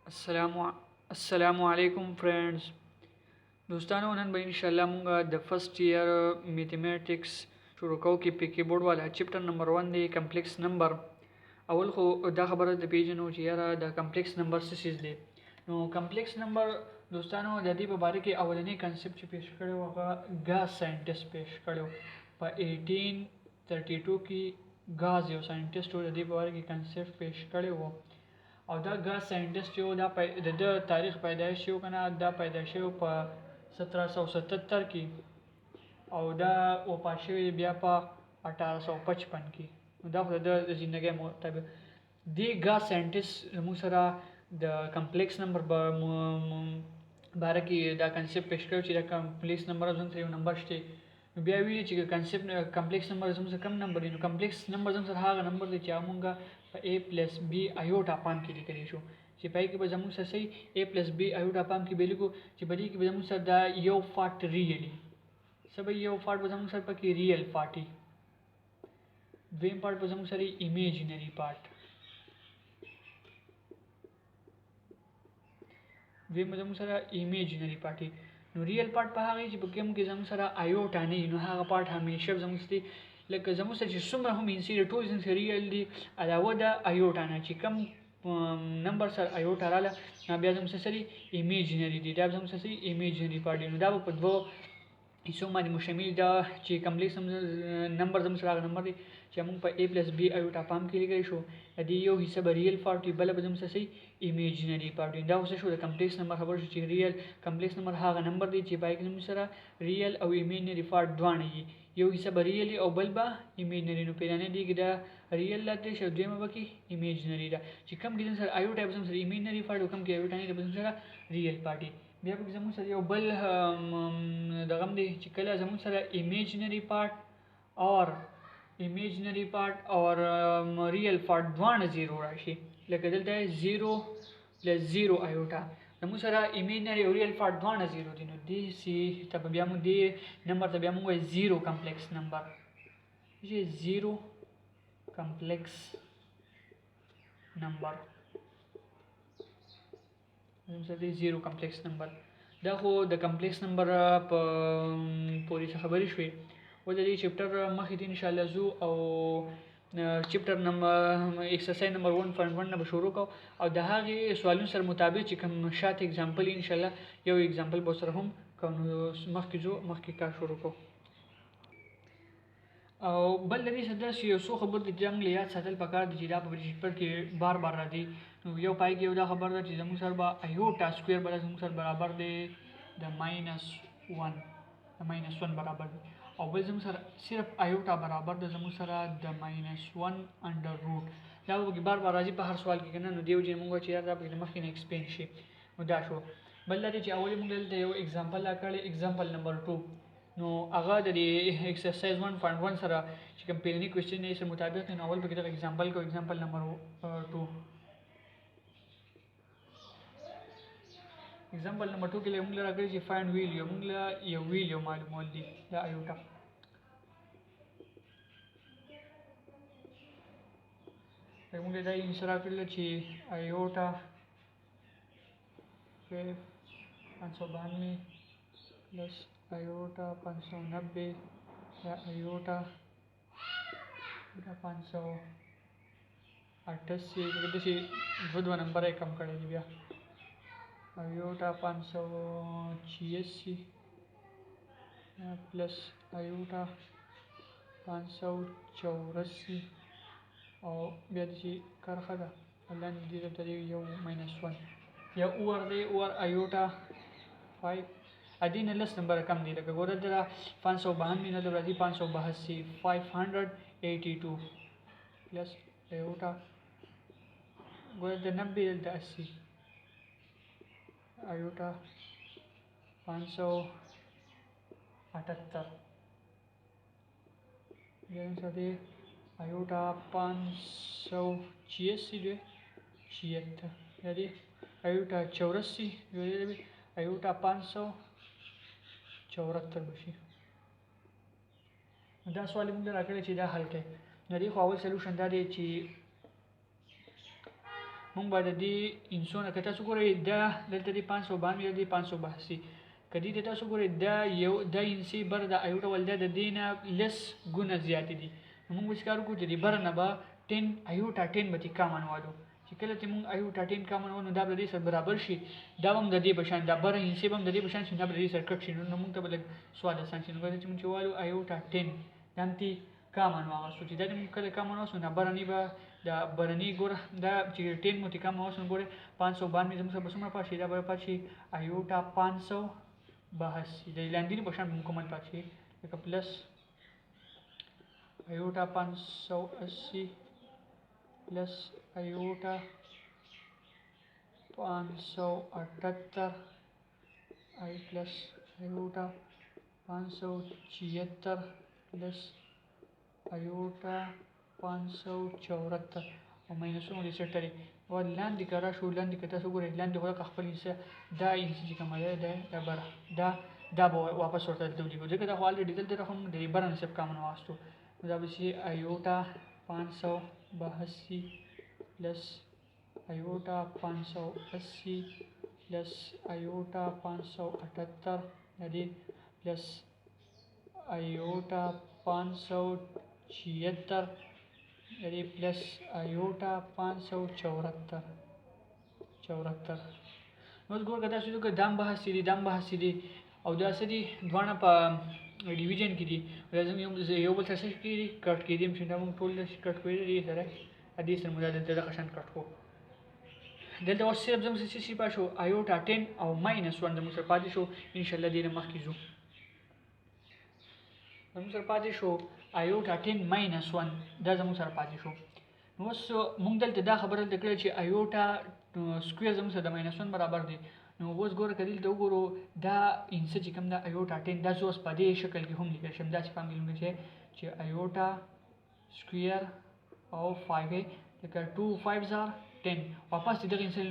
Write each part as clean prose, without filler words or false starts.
السلام علیکم فرینڈز دوستانو نن به ان شاء الله مونږ د فرست ایئر میتھمیټکس شروع کوو کې په کیبورډ والا چپټر نمبر 1 دی کمپلیکس نمبر اول خو دا خبره د پیژنو چې یاره د کمپلیکس نمبر څه شی دی نو کمپلیکس نمبر دوستانو د دې په اړه کې اولنی کنسپټ چې پیش کړو هغه غاز ساينټیست پیش کړو په 1832 کې غاز یو ساينټیست و د دې په اړه کې کنسپټ پیش کړو او دا غاز ساينټیست یو د تاریخ پیدایش یو کنه دا پیدا شوی په 1777 کې او دا وفات شوی بیا په 1855 کې دا خو د ژوندۍ مطابق دی غاز ساينټیست موږ سره د کمپلیکس نمبر باره کې دا کنسپټ پیش کړو چې دا کمپلیکس نمبر زموږ یو نمبر شته بیا ویلي چې کنسپټ کمپلیکس نمبر زموږ کم نمبر دی نو کمپلیکس نمبر زموږ هغه نمبر دی چې موږ په a + b ایوټا پام کې لیکلی شو چې پای کې به زموږ سره صحیح a + b ایوټا پام کې به لیکو چې په دې کې به زموږ سره دا یو فاټ ریلی سبا یو فاټ به زموږ سره پکې ریل فاټي دویم پارت به زموږ سره ایمیجنری پارت دویم به زموږ سره ایمیجنری پارټي نو ریل پارت په هغه چې په کوم کې زموږ سره ایوټا نه نو هغه پارت همیشه زموږ سره لکه زموږ سره چې څومره هم انسي ټول زموږ ریل دي علاوه د ایوټا نه چې کم نمبر سره ایوټا رااله نو بیا زموږ سره ایمیجنری دي دا زموږ سره ایمیجنری پارټي نو دا په دوه حصو باندې مشتمل دا چې کمپلیکس نمبر زموږ سره نمبر دی چې موږ په a + b ایوټا پام کې لیکلی شو د دې یو حصه به ریل پارټي بل به زموږ سره ایمیجنری پارټي دا اوس شو د کمپلیکس نمبر خبر شو چې ریل کمپلیکس نمبر هغه نمبر دی چې پای کې زموږ سره ریل او ایمیجنری پارټ دواړه وي یو حصه به ریل او بل به ایمیجنری نو پیرانه دی کې دا ریل لاته شو دویمه به کې ایمیجنری دا چې کم کې سره ایوټا به زموږ سره ایمیجنری پارټ او کم کې ایوټا نه به زموږ سره ریل پارټي بیا به زموږ سره یو بل دغه دی چې کله زموږ سره ایمیجنری پارت اور ریل پارت دواړه زیرو راشي لکه دلته 0 + 0 ایوټا زموږ سره ایمیجنری او ریل پارت دواړه زیرو دي نو دې سی ته بیا موږ دې نمبر ته بیا موږ زیرو کمپلیکس نمبر چې زیرو کمپلیکس نمبر زموږ زیرو کمپلیکس نمبر دا خو د کمپلیکس نمبر په پوری خبرې شوې و د دې چپټر مخې ته ان شاء الله زو او چپټر نمبر ایکسرسایز نمبر 1.1 نه به شروع کوو او د هغې سوالونو سره مطابق چې کوم شات اگزامپل ان شاء الله یو اگزامپل به سره هم کوو مخکې زو مخکې کار شروع کوو او بل د دې سره چې یو څو خبرې د جنګ یاد ساتل پکار دي چې دا په چپټر کې بار بار راځي نو یو پای کې یو دا خبر ده چې زموږ سره به ایوټا سکویر به زموږ سره برابر دی د -1 برابر دی او بل زموږ سره صرف ایوټا برابر ده زموږ سره د -1 انډر روټ دا به بار بار راځي په هر سوال کې کنه نو دیو چې موږ چې دا په مخکې نه ایکسپلین شي نو دا شو بل دا چې اول موږ دلته یو اگزامپل لا کړی اگزامپل نمبر 2 نو هغه د ایکسرسایز 1.1 سره چې کوم پیلنی کوېسچن یې سره مطابق نو اول پکې دا اگزامپل کو اگزامپل نمبر 2 اگزامپل نمبر 2 کې موږ راغلی چې فایند ویلیو موږ یو ویلیو معلومول دي دا ایوټا موږ دا یې سره کړل چې ایوټا 592 پلس ایوټا 590 یا ایوټا 588 دغه شي دوه نمبر یې کم کړی دی بیا ایوټا 586 پلس ایوټا 584 او بیا د شي کرخه ده لاندې دې ته یو -1 یا اور دی اور ایوټا 5 ادینه لس نمبر کم دی لکه ګوره دا 592 نه راځي 582 582 پلس ایوټا ګوره د 90 د 80 ایوټا 578 بیا سره ایوټا 586 دی 76 یعنی ایوټا 84 یعنی ایوټا 574 بشي دا سوال موږ راکړی چې دا حل کړئ نو دې خو اول سولوشن دا دی چې مونږ به د دې انسونه که تاسو ګورئ دا دلته دې 592 دلته 582 که دې ته تاسو ګورئ دا انسي بر د ایوټا ول دا د دې نه لس ګونه زیاتې دي نو مونږ به څه کار وکړو چې دې بر نه به 10 ایوټا 10 به ترې کامن والو چې کله چې مونږ ایوټا 10 کامن والو نو دا به د دې سره برابر شي دا به هم د دې په شان دا بره انسي به هم د دې په شان شي دا به د دې سره کټ شي نو مونږ ته به لږ سوال اسان شي نو کله چې مونږ چې والو ایوټا 10 دا هم ترې کامن واغستو چې دا مونږ کله کامن واغستو نو برني به دا برني ګوره دا چې 10 مو ترې کامن واغستو نو ګوره 592 زموږ سره به څومره پاتې شي دا به پاتې شي ایوټا 582 د لاندې په شان مکمل پاتې شي لکه پلس ایوټا 580 plus iota 578 आई plus iota 576 plus iota 574 और माइनसों में सेट करें और लाइन दिखा शो लाइन दिखाता सो गोरे लाइन दिखा कखपल से दा इंच का मजा दा बरा दा वापस होता है तो लिखो जगह ऑलरेडी डिटेल हम दे बरा से काम वास्तु मतलब इसे आयोटा 582 प्लस आयोटा 580 प्लस आयोटा 578 यानी प्लस आयोटा 576 यानी प्लस आयोटा 574 नोट गोर कदा सुदो के दाम बहासी दी और दासदी द्वाना पा डिवीजन की दी राजम यो बल ससे की कट की दी मशिन हम टोल कट को दी सर अदी सर मुदा दे कशन कट को दल दो सिर्फ जम से सी पाशो आयोटा 10 और -1 जम सर पादी शो इंशाल्लाह दिन मख कीजो जम सर पादी शो आयोटा 10 -1 दा जम सर पादी शो नो सो मूंग दल दा खबर दे कले छि आयोटा स्क्वायर जम सर द -1 बराबर दी نو اوس ګوره کدل ته وګورو دا انسه چې کوم دا ایوټا 10 دا زوس په دې شکل کې هم لیکل شم دا چې فهمګلونه چې ایوټا سکوير او 5 لکه 2 5 زار 10 واپس دغه انسه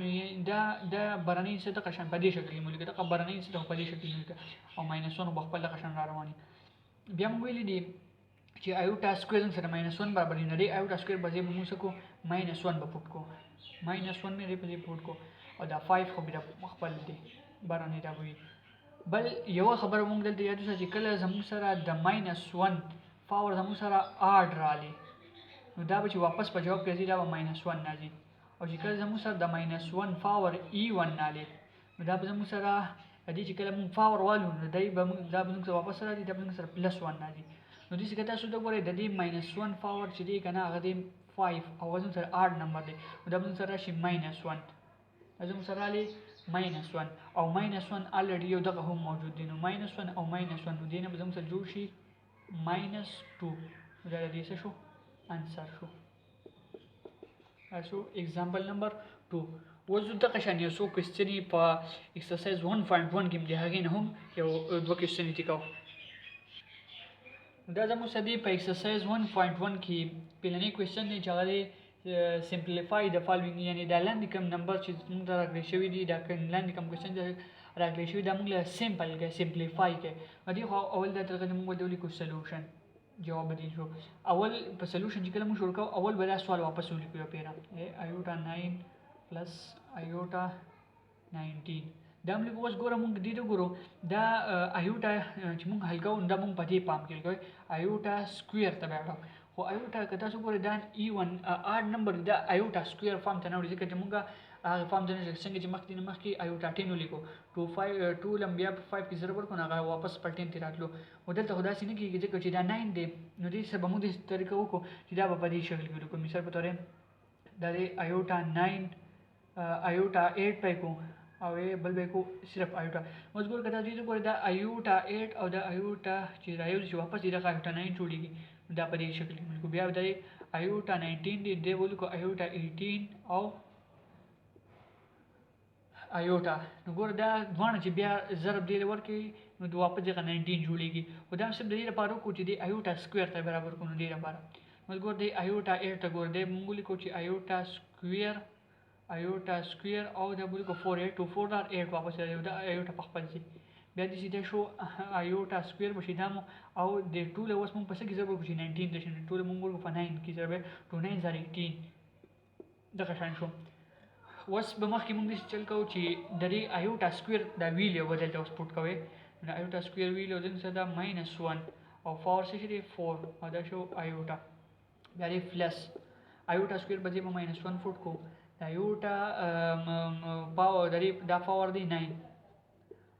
دا برنی انسه د قشن په دې شکل کې مولګه دا برنی انسه د په دې شکل کې او -1 په خپل قشن را رواني بیا موږ ویل دي چې ایوټا سکوير سره -1 برابر نه دی ایوټا سکوير به موږ سکو -1 به پټ کو -1 مې په دې پټ کو او دا 5 خو بیا مخبل دی بارانه دا وی بل یو خبر مونږ دلته یادو چې کله زموږ سره د -1 پاور زموږ سره 8 رالی نو دا به چې واپس په جواب کې دا به -1 راځي او چې کله زموږ سره د -1 پاور e1 رالی نو دا به زموږ سره دې چې کله مونږ پاور والو نو دا به موږ واپس راځي دا به موږ سره +1 راځي نو دې څنګه تاسو دا ګورئ د دې -1 پاور چې دی کنه هغه 5 او زموږ سره 8 نمبر دی نو دا به موږ سره شي -1 ازم سره علی -1 او -1 already یو دغه هم موجود دي نو -1 او -1 نو دینه به زم سره جوړ شي -2 دا دې څه شو انسر شو اسو एग्जांपल नंबर 2 وځو د قشن یو څو کوېسچنې په एक्सरसाइज 1.1 کې مده هغه نه هم یو دوه کوېسچنې تکاو دا زموږ سدي په एक्सरसाइज 1.1 کې پلانې کوېسچن نه چغلي simplify the following یعنی دا لاندې کوم نمبر چې موږ راغلي شوی دی دا کوم لاندې کوم کوېسچن راغلي شوی دا موږ له سمپل کې سمپلیفای کې ودی خو اول دا ترغه موږ ولې کو سولوشن جواب دی شو اول په سولوشن چې کله موږ شروع کوو اول به دا سوال واپس ولیکو پیرا ایوټا 9 پلس ایوټا 19 دا موږ اوس ګورم موږ دې ګورو دا ایوټا چې موږ حل کوو دا موږ په دې پام کې کوي ایوټا سکوير تبع خو ایوټا که تاسو ګورئ دا e1 8 نمبر دا ایوټا سکوير فارم ته نه وړي ځکه چې موږ هغه فارم ته نه څنګه چې مخکې ایوټا 10 ولیکو 2 لمبیا 5 کې ضرب ورکو هغه واپس پر 10 ته راتلو او دلته خدا سي نه کېږي ځکه چې دا 9 دی نو دې سبا موږ دې طریقه وکړو چې دا په دې شکل کې ولیکو مثال په تور دا ایوټا 9 ایوټا 8 پای کو او بل به کو صرف ایوټا مزګور کته دې ګورئ دا ایوټا 8 او دا ایوټا چې رايو چې واپس دې راځي ایوټا 9 جوړیږي دا په دې شکل کې ملګو بیا د ایوټا 19 دی ول کو ایوټا 18 او ایوټا نو ګور دا ځوان چې بیا ضرب دی ورکی نو د واپس دغه 19 جوړیږي او دا سب د دې لپاره کو چې دی ایوټا سکوير ته برابر کو نو دی لپاره ملګو دی ایوټا 8 ته ګور دی مونږ لیکو چې ایوټا سکوير او دا بل کو 4 8 4 8 واپس راځي دا ایوټا په خپل ځای بیا دې سیده شو ایوټا سکوير بشي دامو او د ټول اوس مونږ پسې کې ضرب وکړو 19 د ټول مونږ ورکو په 9 کې ضرب 2 9 18 دغه شان شو اوس به مخکې موږ داسې چل کوو چې د دې ایوټا سکویر دا ویل یو به دلته اوس پوټ کوئ نو ایوټا سکویر ویل یو دلته دا -1 او پاور څه دی 4 او دا شو ایوټا بیا دی پلس ایوټا سکویر به دې په -1 فوټ کو دا ایوټا پاور دا پاور دی 9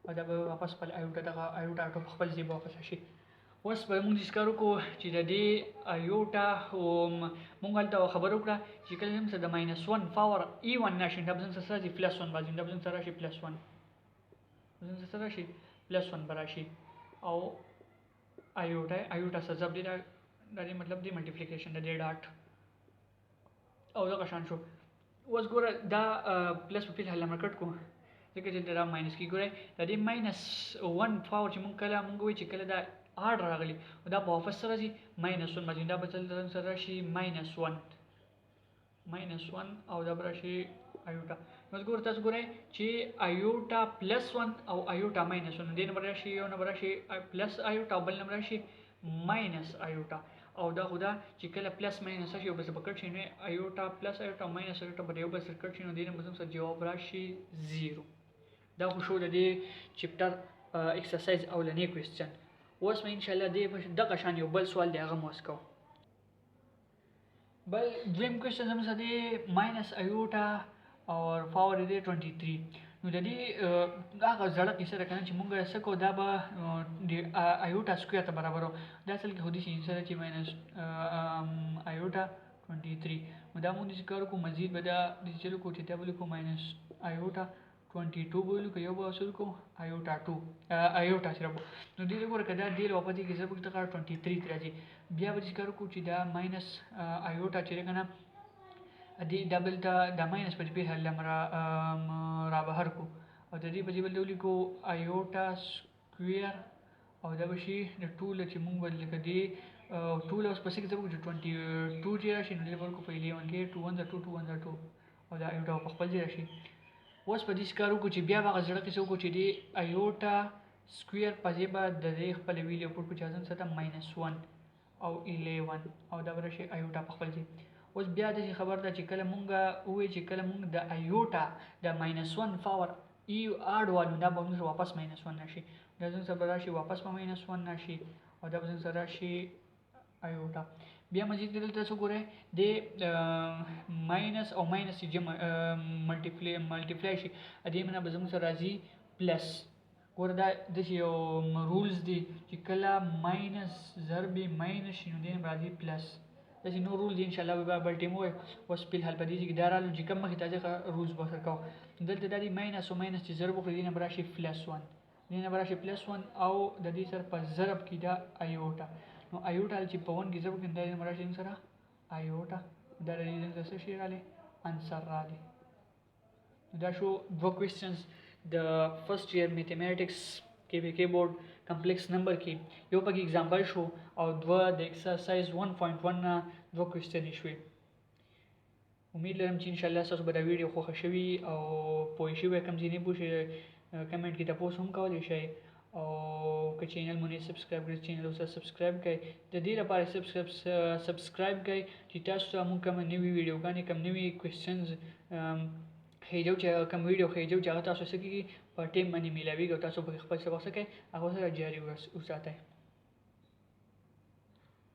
او دا به واپس خپل ایوټا ټو خپل ځای به واپس شي اوس به موږ ذکر وکړو چې د دې ایوټا موږ هلته خبره وکړه چې کله زموږ سره د -1 پاور E1 راشي دا به زموږ سره راشي +1 باندې دا به زموږ سره راشي +1 زموږ سره راشي +1 به راشي او ایوټا سره ضرب دی دا دې مطلب دی ملټیپلیکیشن د دې ډاټ او دغه شان شو اوس ګوره دا پلس په فعل حل کټ کو ځکه چې دا ماینس کې ګوره د دې -1 پاور چې موږ وایو چې کله دا آر راغلی دا په واپس سره راځي -1 باندې دا به سره راشي -1 او دا به راشي ایوټا نو ګوره تاسو ګورئ چې ایوټا +1 او ایوټا -1 دې نمبر راشي یو نمبر راشي پلس ایوټا او بل نمبر راشي ماینس ایوټا او دا خدا چې کله پلس ماینس شي او بس پکړ شي نو ایوټا پلس ایوټا ماینس ایوټا به یو بل سره کړ شي نو دې نمبر سره جواب راشي 0 دا خو شو د دې چپټر ایکسرسایز اولنی کوېسچن اوس مې ان شاء الله دغه شان یو بل سوال دی هغه مو وسکو بل دویم کوېسچن زموږ سره دی ماینس ایوټا او پاور دی 23 نو د دې هغه زړه کیسه ده کنه چې موږ څه کوو دا به د ایوټا سکویر ته برابر دا اصل کې خو دې شي سره چې ماینس ایوټا 23 نو دا موږ ذکر کوو مزید به دا د چلو کو چې دا بل کو ماینس ایوټا 22 بولو که یو به اصل کو ایوټا 2 ایوټا سره نو دې وګوره کدا دې لوپاتې کې ضرب کې 23 راځي بیا به ذکر کوو چې دا ماینس ایوټا چې کنه دې ډبل ته د ماینس په دې حل را بهر کو او د دې په دې بل کو ایوټا سکویر او دا به شي د ټول چې موږ بدل کړي ټول اوس پسې کې څه 22 چې راشي نو دې ورکو په 11 کې 2 1 2 2 1 2 او دا ایوټا په خپل ځای راشي اوس په دې کار وکړو چې بیا هغه زړه کې څه وکړو چې دې ایوټا سکویر په ځای به د دې خپل ویلیو پټ کو چې ځان سره -1 او 11 او دا ورشي ایوټا په خپل ځای اوس بیا د خبر ده چې کله مونږ وې چې کله مونږ د ایوټا د -1 پاور ای اډ وانه دا به موږ واپس -1 نشي دا څنګه سره راشي واپس په -1 نشي او دا به څنګه راشي ایوټا بیا مزید دلته څه ګوره د ماینس او ماینس جمع ملټیپلای شي ا دې منه به زموږ سره راځي پلس ګوره دا د یو رولز دي چې کله ماینس ضرب ماینس شي نو دې راځي پلس داسې نور رول دي ان شاء الله به بل ټیم وای اوس په حل پدې چې دا رالو چې کوم مخې تازه رولز به سره کوو دلته د دې ماینس او ماینس چې ضرب وکړي نه براشي +1 نه براشي +1 او د دې سره په ضرب کې دا ایوټا نو ایوټا چې په 1 کې ضرب کړي دا براشي سره ایوټا دا د دې څه شي رالی انسر رالی دا شو دو کوېسچنز د فرست ایئر میتھمیټکس کې بورډ کمپلیکس نمبر کې یو پکې اگزامپل شو او دوه د ایکسرسایز 1.1 نه دوه کوېسچنې شوې امید لرم چې ان شاء الله تاسو به دا ویډیو خوښه شوي او پوه شوي کوم ځای نه پوه شئ کمنټ کې تاسو هم کولی شئ او که چینل مو نه سبسکرایب کړئ چینل اوس سبسکرایب کړئ د دې لپاره سبسکرایب کړئ چې تاسو ته موږ کوم نوې ویډیوګانې کوم نوې کوېسچنز خېجو چې کوم ویډیو خېجو چې هغه تاسو سره کې په ټیم باندې میلاویږي او تاسو به خپل سبق سره هغه سره جاری وساتئ